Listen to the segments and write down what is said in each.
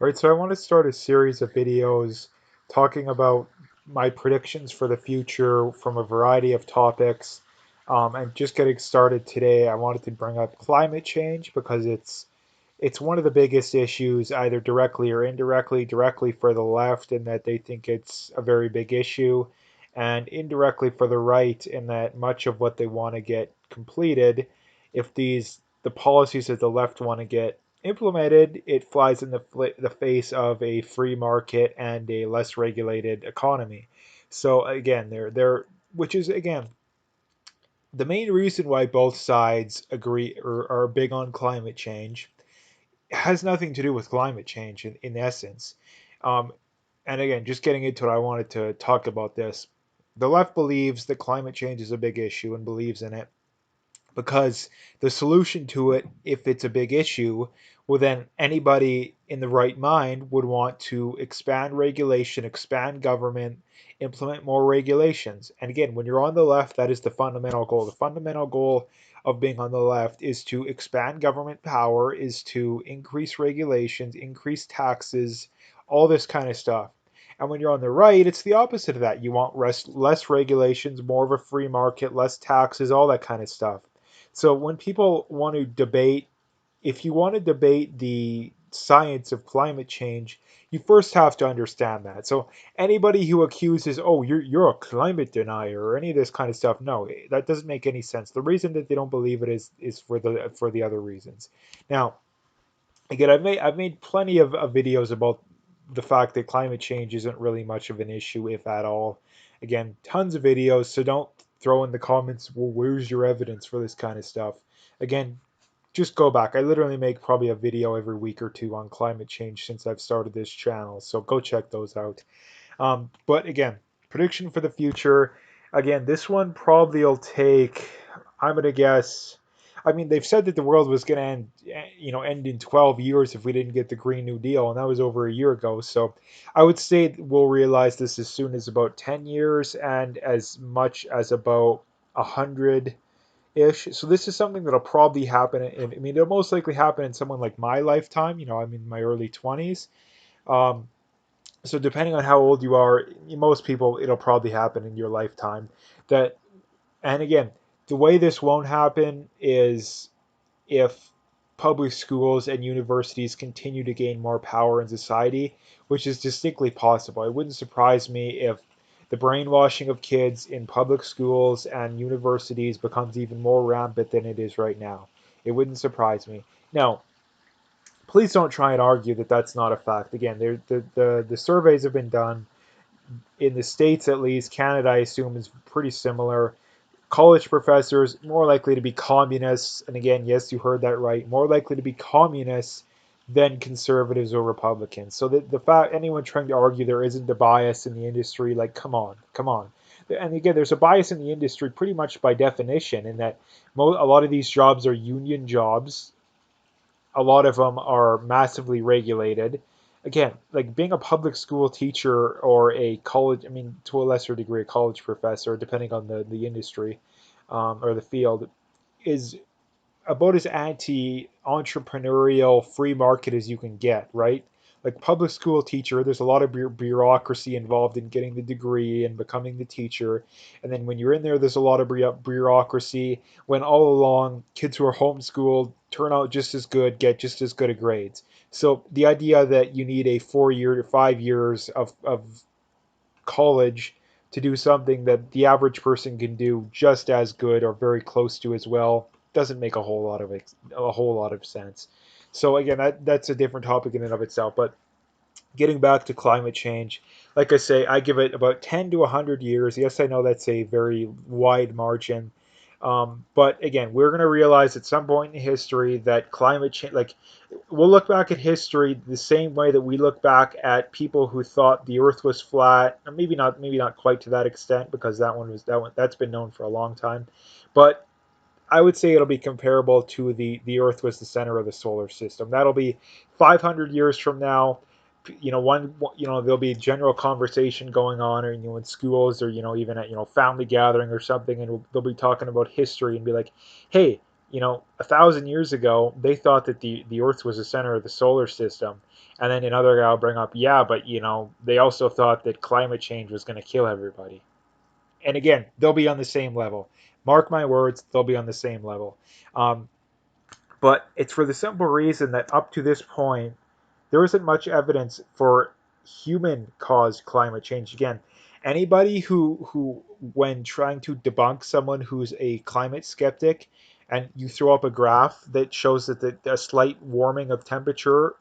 Right, so I want to start a series of videos talking about my predictions for the future from a variety of topics. And just getting started today, I wanted to bring up climate change because it's one of the biggest issues, either directly or indirectly. Directly for the left, in that they think it's a very big issue, and indirectly for the right, in that much of what they want to get completed, if the policies that the left want to get implemented, it flies in the face of a free market and a less regulated economy. So again, they're which is again the main reason why both sides agree or are big on climate change has nothing to do with climate change in essence. Um, and again, just getting into it, I wanted to talk about this. The left believes that climate change is a big issue and believes in it because the solution to it, if it's a big issue, well, then anybody in the right mind would want to expand regulation, expand government, implement more regulations. And again, when you're on the left, that is the fundamental goal. The fundamental goal of being on the left is to expand government power, is to increase regulations, increase taxes, all this kind of stuff. And when you're on the right, it's the opposite of that. You want less regulations, more of a free market, less taxes, all that kind of stuff. So when people want to debate, if you want to debate the science of climate change, you first have to understand that. So anybody who accuses, oh, you're a climate denier or any of this kind of stuff, no, that doesn't make any sense. The reason that they don't believe it is for the other reasons. Now, again, I've made plenty of videos about the fact that climate change isn't really much of an issue, if at all. Again, tons of videos, so don't throw in the comments, well, where's your evidence for this kind of stuff? Again, just go back. I literally make probably a video every week or two on climate change since I've started this channel, so go check those out. But again, prediction for the future. Again, this one probably will take, I'm gonna guess. I mean, they've said that the world was gonna end, end in 12 years if we didn't get the Green New Deal, and that was over a year ago. So I would say we'll realize this as soon as about 10 years and as much as about 100-ish. So this is something that'll probably happen. I mean, it'll most likely happen in someone like my lifetime. I'm in my early 20s. Um, so depending on how old you are, most people it'll probably happen in your lifetime. That and again, the way this won't happen is if public schools and universities continue to gain more power in society, which is distinctly possible. It wouldn't surprise me if the brainwashing of kids in public schools and universities becomes even more rampant than it is right now. It wouldn't surprise me. Now, please don't try and argue that that's not a fact. Again, the surveys have been done in the States, at least. Canada, I assume, is pretty similar. College professors more likely to be communists, and again, yes, you heard that right, more likely to be communists than conservatives or Republicans. So the fact anyone trying to argue there isn't a bias in the industry, like, come on, come on. And again, there's a bias in the industry pretty much by definition, in that a lot of these jobs are union jobs. A lot of them are massively regulated. Again, like being a public school teacher or a college, I mean, to a lesser degree, a college professor, depending on the industry or the field, is about as anti-entrepreneurial free market as you can get, right? Like public school teacher, there's a lot of bureaucracy involved in getting the degree and becoming the teacher. And then when you're in there, there's a lot of bureaucracy. When all along, kids who are homeschooled turn out just as good, get just as good of grades. So the idea that you need a 4 year to 5 years of college to do something that the average person can do just as good or very close to as well doesn't make a whole lot of sense. So again, that's a different topic in and of itself. But getting back to climate change, like I say, I give it about 10 to 100 years. Yes, I know that's a very wide margin. But again, we're going to realize at some point in history that climate change, like we'll look back at history the same way that we look back at people who thought the earth was flat, or maybe not quite to that extent, because that's been known for a long time. But I would say it'll be comparable to the Earth was the center of the solar system. That'll be 500 years from now. There'll be general conversation going on, or in schools, or even at family gathering or something, and they'll be talking about history and be like, hey, 1,000 years ago, they thought that the Earth was the center of the solar system. And then another guy will bring up, yeah, but they also thought that climate change was going to kill everybody. And again, they'll be on the same level. Mark my words, they'll be on the same level. Um, but it's for the simple reason that up to this point, there isn't much evidence for human caused climate change. Again, anybody who when trying to debunk someone who's a climate skeptic, and you throw up a graph that shows that a slight warming of temperature,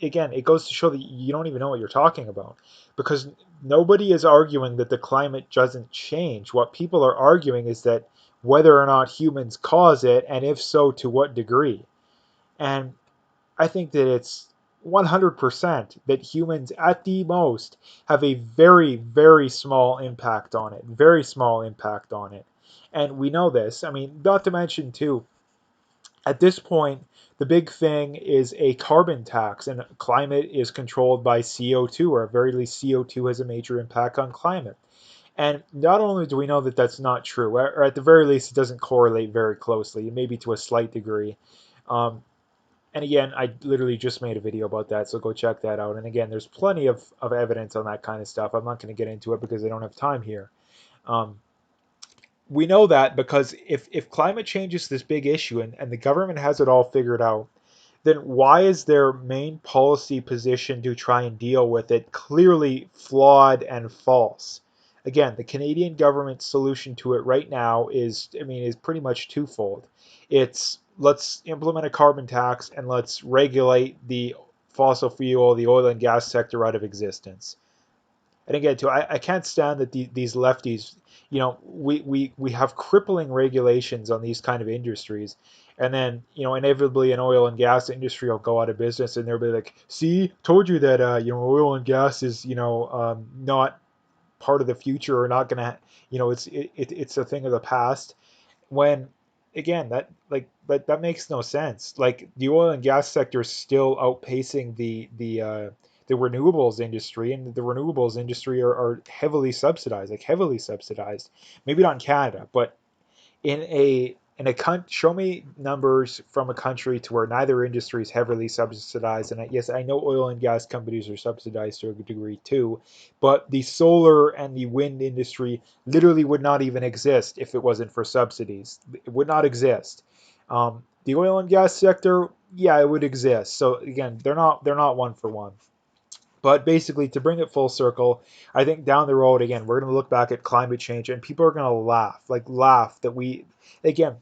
again, it goes to show that you don't even know what you're talking about, because nobody is arguing that the climate doesn't change. What people are arguing is that whether or not humans cause it, and if so, to what degree. And I think that it's 100% that humans, at the most, have a very, very small impact on it. Very small impact on it. And we know this. I mean, not to mention, too, at this point, the big thing is a carbon tax, and climate is controlled by CO2, or at very least, CO2 has a major impact on climate. And not only do we know that that's not true, or at the very least, it doesn't correlate very closely, maybe to a slight degree. Um, and again, I literally just made a video about that, so go check that out. And again, there's plenty of evidence on that kind of stuff. I'm not going to get into it because I don't have time here. Um, we know that because if climate change is this big issue, and the government has it all figured out, then why is their main policy position to try and deal with it clearly flawed and false? Again, the Canadian government's solution to it right now is, I mean, is pretty much twofold. It's let's implement a carbon tax and let's regulate the fossil fuel, the oil and gas sector out of existence. And again, too, I can't stand that these lefties, we have crippling regulations on these kind of industries, and then inevitably an oil and gas industry will go out of business, and they'll be like, "See, told you that oil and gas is not part of the future, or not gonna, it's a thing of the past." When again, that makes no sense. Like, the oil and gas sector is still outpacing the renewables industry, and the renewables industry are heavily subsidized, like heavily subsidized. Maybe not in Canada, but show me numbers from a country to where neither industry is heavily subsidized. And yes, I know oil and gas companies are subsidized to a degree too, but the solar and the wind industry literally would not even exist if it wasn't for subsidies. It would not exist. The oil and gas sector, yeah, it would exist. So again, they're not one for one. But basically, to bring it full circle, I think down the road, again, we're going to look back at climate change, and people are going to laugh that again,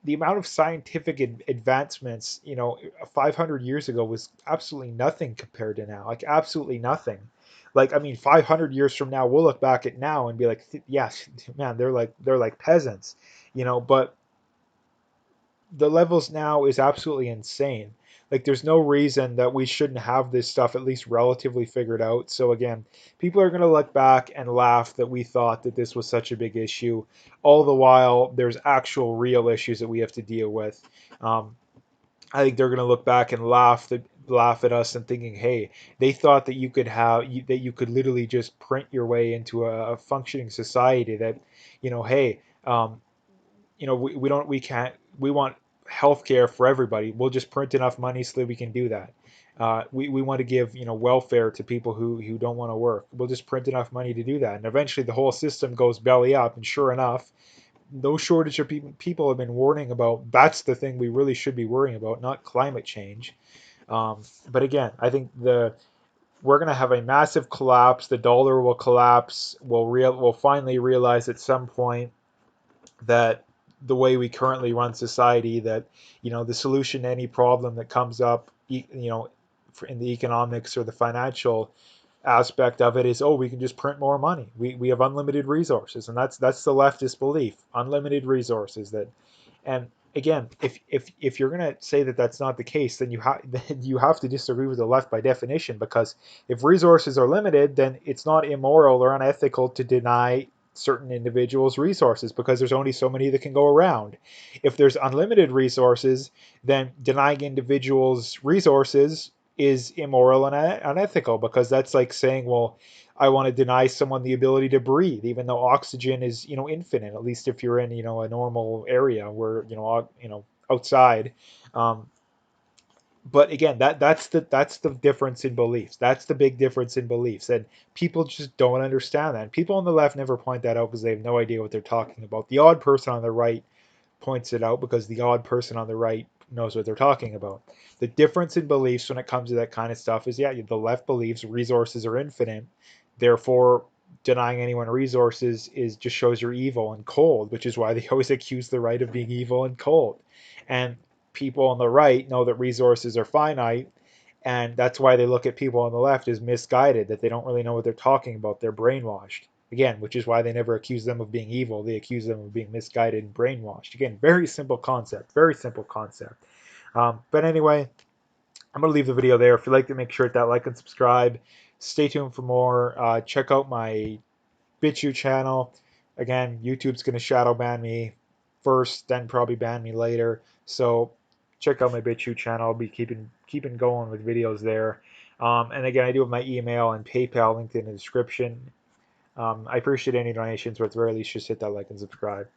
the amount of scientific advancements, 500 years ago was absolutely nothing compared to now, like absolutely nothing. Like, I mean, 500 years from now, we'll look back at now and be like, yes, man, they're like peasants, but the levels now is absolutely insane. Like, there's no reason that we shouldn't have this stuff at least relatively figured out. So again, people are going to look back and laugh that we thought that this was such a big issue. All the while, there's actual real issues that we have to deal with. Um, I think they're going to look back and laugh at us and thinking, hey, they thought that that you could literally just print your way into a functioning society. That, hey, we can't, we want healthcare for everybody. We'll just print enough money so that we can do that. We want to give welfare to people who don't want to work. We'll just print enough money to do that, and eventually the whole system goes belly up. And sure enough, no shortage of people have been warning about that's the thing we really should be worrying about, not climate change. But again, I think we're going to have a massive collapse. The dollar will collapse. We'll finally realize at some point that the way we currently run society, that the solution to any problem that comes up, in the economics or the financial aspect of it, is, oh, we can just print more money. We have unlimited resources, and that's the leftist belief. Unlimited resources. That And again, if you're going to say that that's not the case, then you have to disagree with the left by definition, because if resources are limited, then it's not immoral or unethical to deny certain individuals resources, because there's only so many that can go around. If there's unlimited resources, then denying individuals resources is immoral and unethical, because that's like saying, well, I want to deny someone the ability to breathe, even though oxygen is, infinite. At least if you're in, a normal area where, outside. Um, but again, that's the difference in beliefs. That's the big difference in beliefs, and people just don't understand that. And people on the left never point that out because they have no idea what they're talking about. The odd person on the right points it out because the odd person on the right knows what they're talking about. The difference in beliefs when it comes to that kind of stuff is, yeah, the left believes resources are infinite, therefore denying anyone resources is just shows you're evil and cold, which is why they always accuse the right of being evil and cold. And people on the right know that resources are finite, and that's why they look at people on the left as misguided, that they don't really know what they're talking about. They're brainwashed. Again, which is why they never accuse them of being evil. They accuse them of being misguided and brainwashed. Again, very simple concept. Very simple concept. But anyway, I'm going to leave the video there. If you liked it, make sure to hit that like and subscribe. Stay tuned for more. Check out my BitChute channel. Again, YouTube's going to shadow ban me first, then probably ban me later. So check out my BitChute channel. I'll be keeping going with videos there. And again, I do have my email and PayPal linked in the description. I appreciate any donations, but at the very least, just hit that like and subscribe.